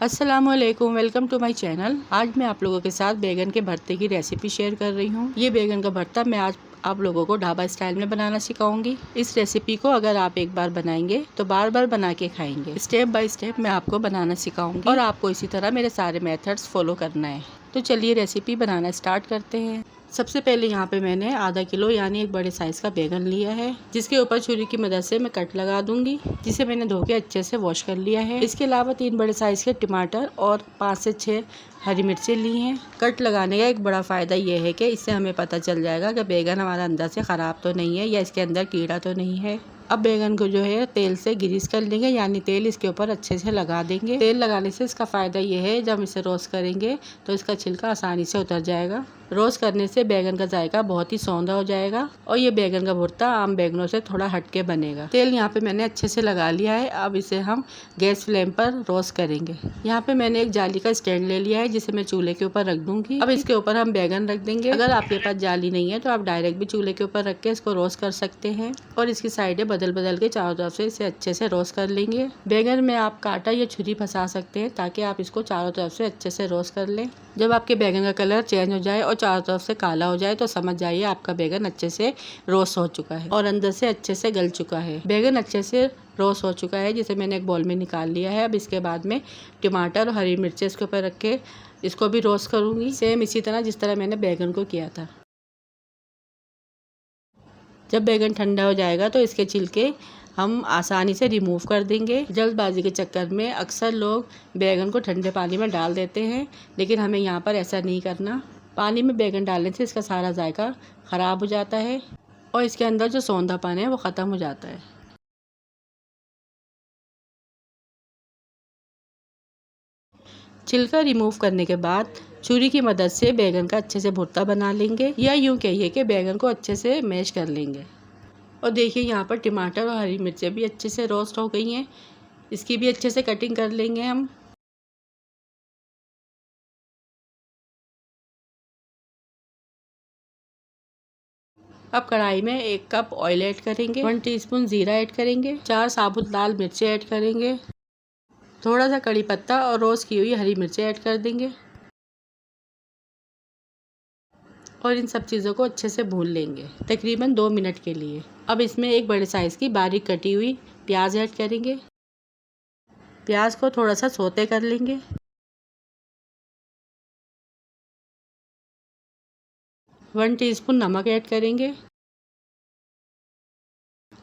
अस्सलामुअलैकुम, welcome to my channel. आज मैं आप लोगों के साथ बैगन के भरते की रेसिपी शेयर कर रही हूँ। ये बैगन का भरता मैं आज आप लोगों को ढाबा स्टाइल में बनाना सिखाऊंगी। इस रेसिपी को अगर आप एक बार बनाएंगे तो बार बार बना के खाएंगे। स्टेप बाय स्टेप मैं आपको बनाना सिखाऊंगी और आपको इसी तरह मेरे सारे मेथड्स फॉलो करना है। तो चलिए रेसिपी बनाना स्टार्ट करते हैं। सबसे पहले यहाँ पे मैंने आधा किलो यानी एक बड़े साइज़ का बैगन लिया है, जिसके ऊपर छुरी की मदद से मैं कट लगा दूंगी, जिसे मैंने धो के अच्छे से वॉश कर लिया है। इसके अलावा 3 बड़े साइज़ के टमाटर और 5 से 6 हरी मिर्चें ली हैं। कट लगाने का एक बड़ा फ़ायदा ये है कि इससे हमें पता चल जाएगा कि बैगन हमारा अंदर से ख़राब तो नहीं है या इसके अंदर कीड़ा तो नहीं है। अब बैगन को जो है तेल से ग्रीस कर लेंगे, यानी तेल इसके ऊपर अच्छे से लगा देंगे। तेल लगाने से इसका फ़ायदा ये है जब इसे रोस्ट करेंगे तो इसका छिलका आसानी से उतर जाएगा। रोस्ट करने से बैगन का जायका बहुत ही सौंधा हो जाएगा और ये बैगन का भुर्ता आम बैगनों से थोड़ा हटके बनेगा। तेल यहाँ पे मैंने अच्छे से लगा लिया है। अब इसे हम गैस फ्लेम पर रोस्ट करेंगे। यहाँ पे मैंने एक जाली का स्टैंड ले लिया है, जिसे मैं चूल्हे के ऊपर रख दूंगी। अब इसके ऊपर हम बैगन रख देंगे। अगर आपके पास जाली नहीं है तो आप डायरेक्ट भी चूल्हे के ऊपर रख के इसको रोस्ट कर सकते हैं और इसकी साइडें बदल बदल के चारों तरफ से इसे अच्छे से रोस्ट कर लेंगे। बैगन में आप कांटा या छुरी फंसा सकते हैं ताकि आप इसको चारों तरफ से अच्छे से रोस्ट कर लें। जब आपके बैगन का कलर चेंज हो जाए और चारों तरफ से काला हो जाए तो समझ जाइए आपका बैगन अच्छे से रोस्ट हो चुका है और अंदर से अच्छे से गल चुका है। बैगन अच्छे से रोस्ट हो चुका है, जिसे मैंने एक बाउल में निकाल लिया है। अब इसके बाद में टमाटर और हरी मिर्चें इसके ऊपर रख के इसको भी रोस्ट करूँगी, सेम इसी तरह जिस तरह मैंने बैगन को किया था। जब बैगन ठंडा हो जाएगा तो इसके छिलके हम आसानी से रिमूव कर देंगे। जल्दबाजी के चक्कर में अक्सर लोग बैगन को ठंडे पानी में डाल देते हैं, लेकिन हमें यहाँ पर ऐसा नहीं करना। पानी में बैगन डालने से इसका सारा जायका ख़राब हो जाता है और इसके अंदर जो सौंधापन है वो ख़त्म हो जाता है। छिलका रिमूव करने के बाद छुरी की मदद से बैगन का अच्छे से भुर्ता बना लेंगे, या यूँ कहिए कि बैगन को अच्छे से मैश कर लेंगे। और देखिए यहाँ पर टमाटर और हरी मिर्चें भी अच्छे से रोस्ट हो गई हैं। इसकी भी अच्छे से कटिंग कर लेंगे हम। अब कढ़ाई में 1 कप ऑयल ऐड करेंगे, 1 टीस्पून जीरा ऐड करेंगे, 4 साबुत लाल मिर्चें ऐड करेंगे, थोड़ा सा कड़ी पत्ता और रोस्ट की हुई हरी मिर्चें ऐड कर देंगे और इन सब चीज़ों को अच्छे से भून लेंगे तकरीबन 2 मिनट के लिए। अब इसमें एक बड़े साइज़ की बारीक कटी हुई प्याज ऐड करेंगे। प्याज को थोड़ा सा सौते कर लेंगे। 1 टीस्पून नमक ऐड करेंगे,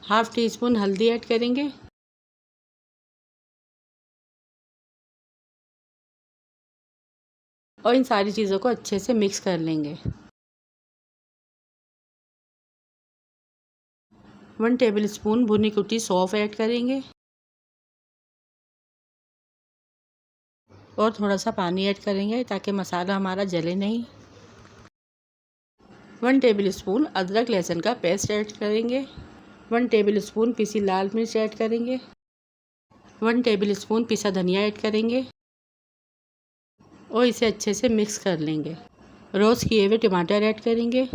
हाफ टी स्पून हल्दी ऐड करेंगे और इन सारी चीज़ों को अच्छे से मिक्स कर लेंगे। 1 टेबल स्पून भुनी कुटी सौंफ ऐड करेंगे और थोड़ा सा पानी ऐड करेंगे ताकि मसाला हमारा जले नहीं। 1 टेबल स्पून अदरक लहसुन का पेस्ट ऐड करेंगे, 1 टेबल स्पून पिसी लाल मिर्च ऐड करेंगे, 1 टेबल स्पून पिसा धनिया ऐड करेंगे और इसे अच्छे से मिक्स कर लेंगे। रोस्ट किए हुए टमाटर ऐड करेंगे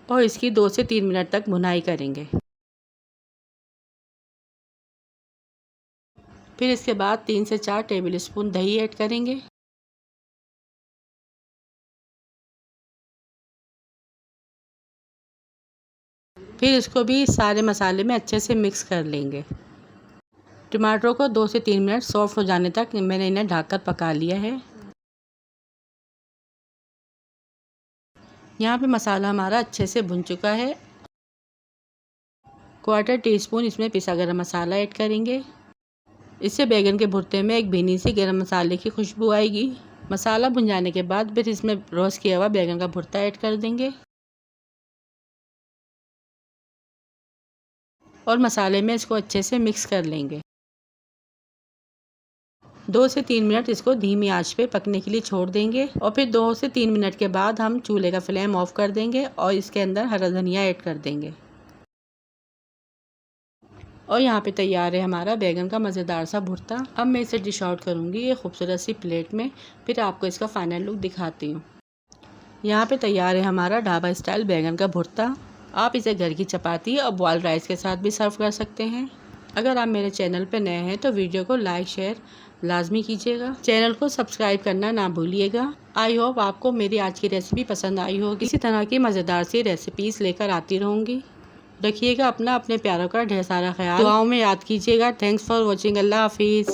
और इसकी 2 से 3 मिनट तक भुनाई करेंगे। फिर इसके बाद 3 से 4 टेबल स्पून दही ऐड करेंगे फिर इसको भी सारे मसाले में अच्छे से मिक्स कर लेंगे। टमाटरों को 2 से 3 मिनट सॉफ्ट हो जाने तक मैंने इन्हें ढककर पका लिया है। यहाँ पे मसाला हमारा अच्छे से भुन चुका है। 1/4 टीस्पून इसमें पिसा गरम मसाला ऐड करेंगे। इससे बैगन के भुर्ते में एक भीनी सी गरम मसाले की खुशबू आएगी। मसाला भुन जाने के बाद फिर इसमें रोस्ट किया हुआ बैगन का भुर्ता ऐड कर देंगे और मसाले में इसको अच्छे से मिक्स कर लेंगे। 2 से 3 मिनट इसको धीमी आंच पे पकने के लिए छोड़ देंगे और फिर 2 से 3 मिनट के बाद हम चूल्हे का फ्लेम ऑफ कर देंगे और इसके अंदर हरा धनिया ऐड कर देंगे। और यहाँ पे तैयार है हमारा बैगन का मज़ेदार सा भुर्ता। अब मैं इसे डिश आउट करूँगी ये खूबसूरत सी प्लेट में, फिर आपको इसका फाइनल लुक दिखाती हूँ। यहाँ पे तैयार है हमारा ढाबा स्टाइल बैगन का भुर्ता। आप इसे घर की चपाती और बॉइल्ड राइस के साथ भी सर्व कर सकते हैं। अगर आप मेरे चैनल पर नए हैं तो वीडियो को लाइक शेयर लाजमी कीजिएगा। चैनल को सब्सक्राइब करना ना भूलिएगा। आई होप आपको मेरी आज की रेसिपी पसंद आई होगी। इसी तरह की मज़ेदार सी रेसिपीज़ लेकर आती रहूँगी। रखिएगा अपना अपने प्यारों का ढेर सारा ख्याल। दुआओं में याद कीजिएगा। Thanks for watching. अल्लाह हाफिज़।